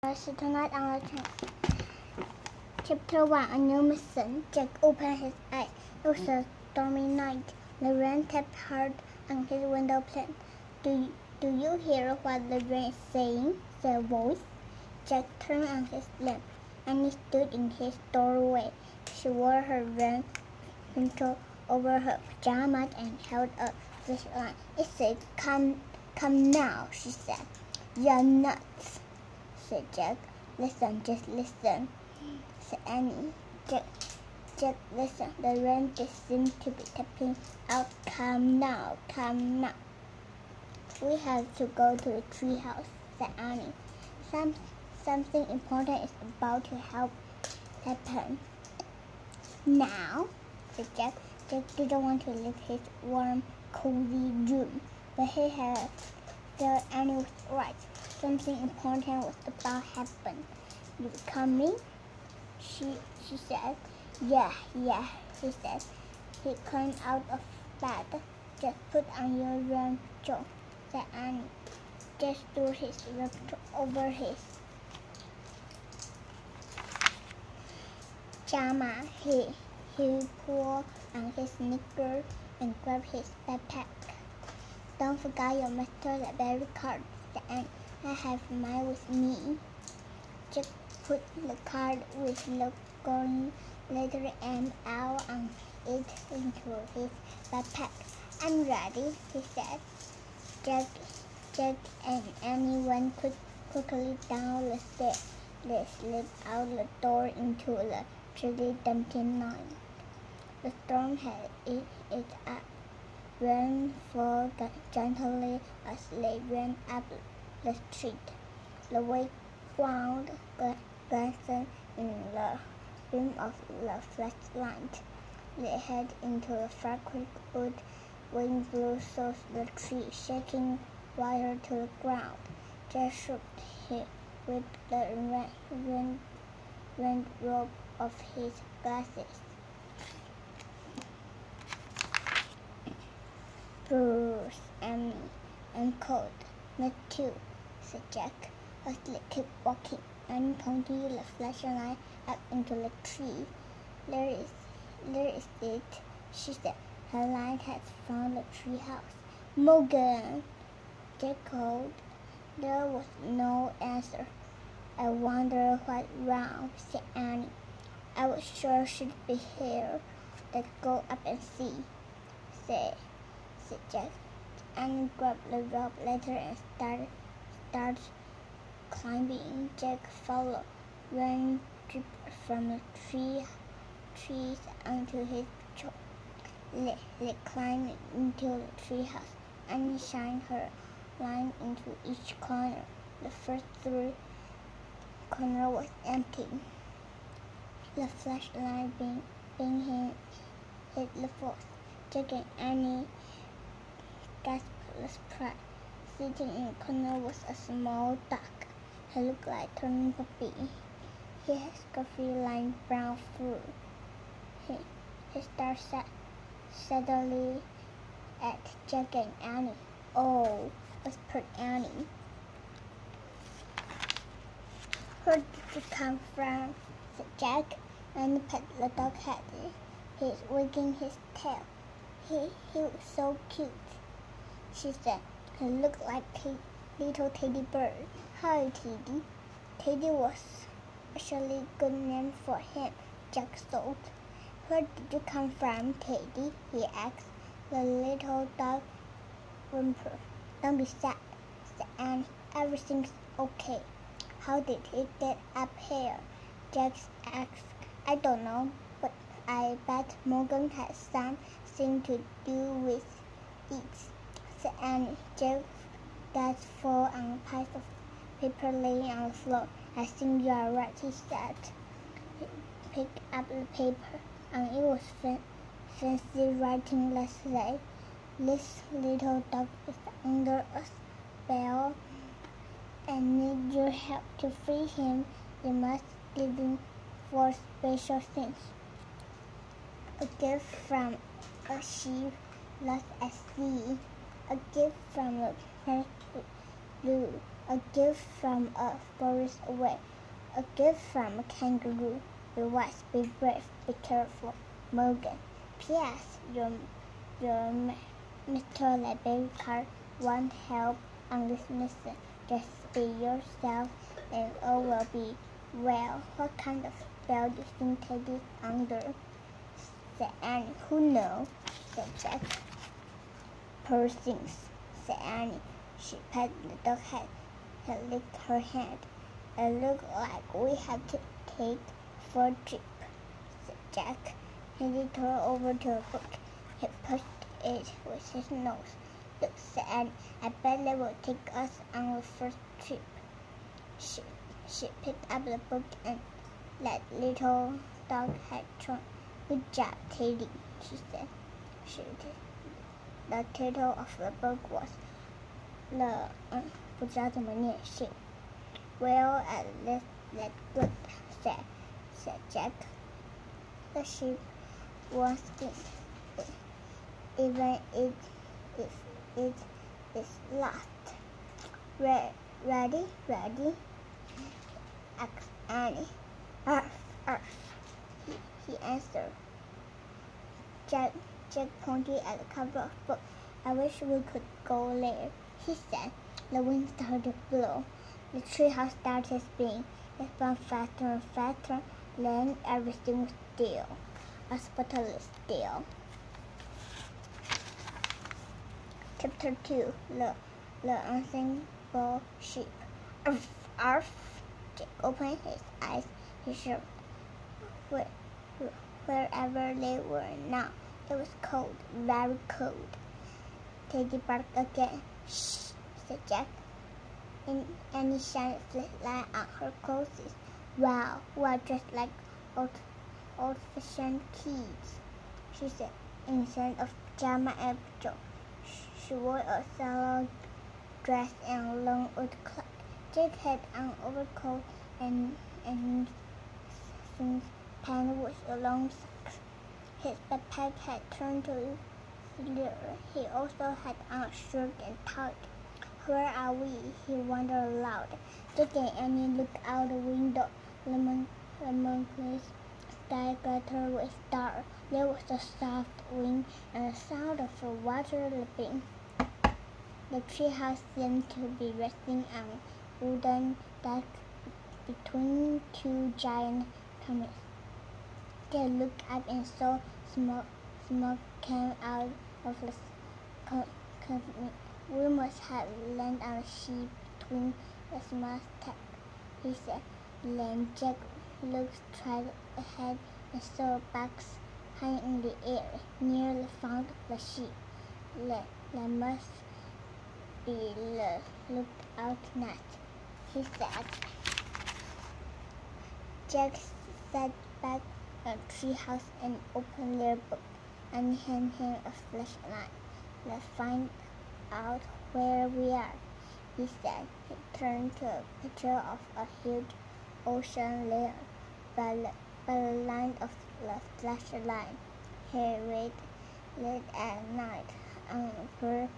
Tonight on the Chapter 1, A New Mission. Jack opened his eyes. It was a stormy night. The rain tapped hard on his window pane. Do you hear what the rain is saying? Said a voice. Jack turned on his lamp. Annie stood in his doorway. She wore her rain pinto over her pajamas and held a flashlight. It said, Come now, she said. You're nuts, said Jack. Listen, just listen, said Annie. Jack listened. The rain just seemed to be tapping out. Come now, come now. We have to go to the treehouse, said Annie. Something important is about to happen. Now, said Jack. Jack didn't want to leave his warm, cozy room, but he had felt Annie was right. Something important was about to happen. You coming? She said. Yeah, he said. He climbed out of bed. Just put on your rain coat, said Annie. Just threw his laptop over his pajama. He pulled on his sneakers and grabbed his backpack. Don't forget your master library card, said Annie. I have mine with me. Jack put the card with the golden letter M L on it into his backpack. I'm ready, he said. Jack and Annie went quickly down the stairs. They slipped out the door into the chilly, empty night. The storm had it up. Rain fell gently as they ran up the street. The white ground glistened in the beam of the flashlight. They headed into the fragrant wood. Wind blew through the tree, shaking wire to the ground. Jack shook with the raindrop of his glasses. Bruce, Annie, and cold. Me too, said Jack, as they kept walking. Annie pointed the flashlight up into the tree. There is it, she said. Her light has found the treehouse. Morgan, Jack called. There was no answer. I wonder what's wrong, said Annie. I was sure she'd be here. Let's go up and see, said Jack. Annie grabbed the rope ladder and started climbing. Jack followed. Rain dripped from the trees onto his coat. They climbed into the treehouse. Annie shined her light into each corner. The first 3 corners was empty. The flashlight being hit the fourth. Jack and Annie gasped with pride. Sitting in the corner was a small dog. He looked like a turning puppy. He had scruffy, light brown fur. He stared sadly at Jack and Annie. Oh, whispered Annie. Where did you come from? Said Jack. Annie pat the dog's head. He's wagging his tail. He was so cute, she said. He looked like a little teddy bird. Hi, Teddy. Teddy was actually a good name for him, Jack thought. Where did you come from, Teddy? He asked. The little dog whimpered. Don't be sad, said Annie. Everything's okay. How did it get up here? Jack asked. I don't know, but I bet Morgan has something to do with it, said Annie. Jack got full on a pile of paper laying on the floor. I think you are right, he said. He picked up the paper, and it was fancy writing. Let's say, this little dog is under a spell and needs your help to free him. You must give him 4 special things. A gift from a sheep lost at sea. A gift from a purse blue. A gift from a forest away. A gift from a kangaroo. Be wise, be brave, be careful. Morgan. P.S. Your Mr. Baby car won't help on this mission. Just be yourself and all will be well. What kind of spell do you think Teddy's under? Said Annie. Who knows? Said Jack. Poor things, said Annie. She patted the dog's head and licked her hand. It looks like we have to take for a trip, said Jack. He tore over to a book. He pushed it with his nose. Look, said Annie, I bet they will take us on our first trip. She picked up the book and let little dog head turn. Good job, Teddy, she said. The title of the book was不知道怎么念信。Well, at least that's good, said Jack. The ship was skinned, even if it is lost. Ready? Asked Annie. Arf, he answered. Jack pointed at the cover of the book. I wish we could go there, he said. The wind started to blow. The treehouse started spinning. It spun faster and faster. Then everything was still, absolutely still. Chapter 2. The Unthinkable Ship. Arf. Jack opened his eyes. He shook. Wherever they were now, it was cold, very cold. Teddy barked again. Shh, said Jack. Annie shined a flashlight on her clothes. Wow, we're dressed like old-fashioned kids, she said. Instead of pajama and pajamas, she wore a sallow dress and long wood cloak. Jack had an overcoat and thin pants with long socks. His backpack had turned to leather. He also had on a shirt and tie. Where are we? He wondered aloud. Jack and Annie looked out the window. The moonlit sky glittered with stars. There was a soft wind and the sound of the water lapping. The treehouse seemed to be resting on wooden deck between two giant chimneys. They looked up and saw smoke came out of the chimney. We must have landed on a ship between the small stacks, he said. Then Jack looked straight ahead and saw a box high in the air near the front of the ship. There must be the lookout net, he said. Jack sat back in the treehouse and opened their book and handed him a flashlight. Let's find out where we are, he said. He turned to a picture of a huge ocean layer by the line of the flashlight. He read late at night on her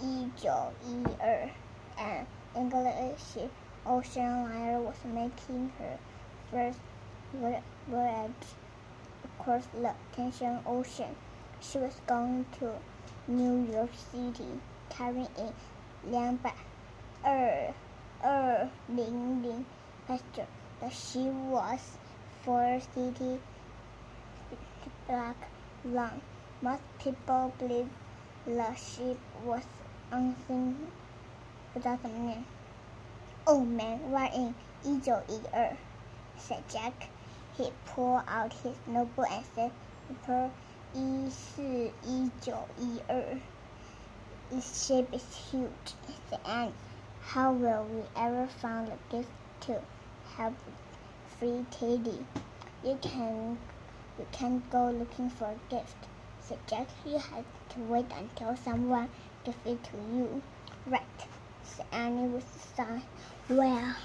14-1912, an English ocean liner was making her first voyage across the Atlantic Ocean. She was going to New York City, carrying in 220 passengers. The ship was 4 city blocks long. Most people believe the ship was unseen. 不知道怎么念。Oh man, we're in 1912, said Jack. He pulled out his notebook and said, Paper 14-1912. This ship is huge, said Annie. How will we ever find a gift to help free Teddy? You can't go looking for a gift, said Jack. You have to wait until someone gives it to you. Right, said Annie with a sigh. Well,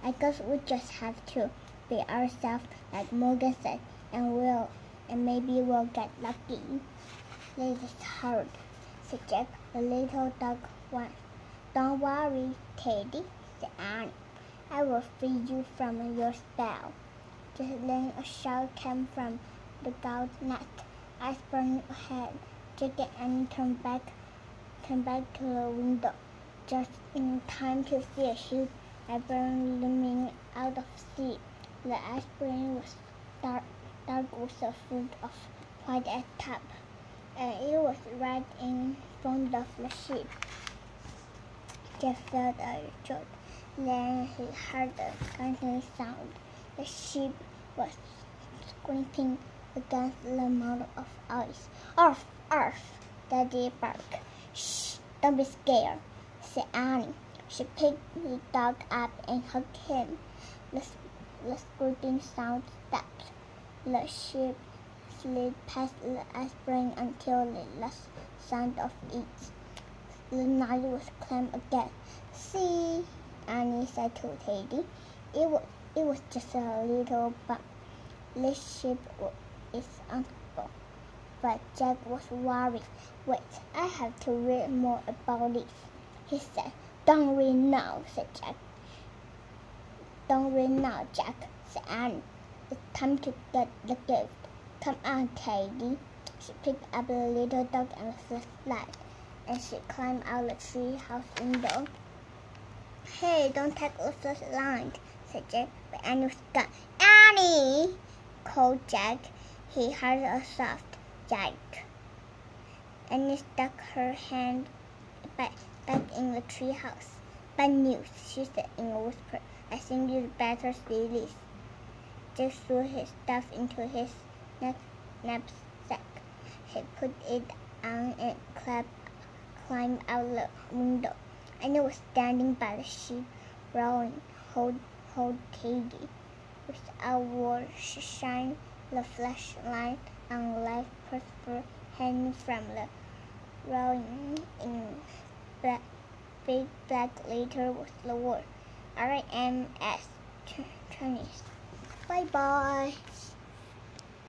I guess we just have to be ourselves, like Morgan said, and maybe we'll get lucky. This is hard, said Jack. The little dog Don't worry, Teddy, said Annie. I will free you from your spell. Just then a shout came from the goat nest. I sprang ahead, Jack and Annie turned back to the window, just in time to see a huge iceberg looming out of sea. The iceberg was dark with a foot of white at top, and it was right in front of the ship. Jack felt a jolt. Then he heard a grinding sound. The ship was scraping against the mountain of ice. Arf! Arf! Daddy barked. Shh! Don't be scared, said Annie. She picked the dog up and hugged him. The scraping sound stopped. The ship slid past the iceberg until the last sound of it. The night was calm again. See, Annie said to Teddy, it was just a little bump. This ship is unstable. But Jack was worried. Wait, I have to read more about this, he said. Don't read now, said Jack. Don't read now, Jack, said Annie. It's time to get the gift. Come on, Teddy. She picked up the little dog and a flashlight, and she climbed out the tree house window. Hey, don't take the flashlight, said Jack, but Annie was gone. Annie, called Jack. He heard a soft yank. Annie stuck her hand back in the treehouse. Bad news, she said in a whisper. I think you'd better see this. Jack threw his stuff into his knapsack. He put it on and climbed out the window. Annie was standing by the ship, rowing. Hold Teddy. Without word, she shined the flashlight on live Christopher hanging from the rowing. In big black letter was the word RMS Chinese. Bye bye.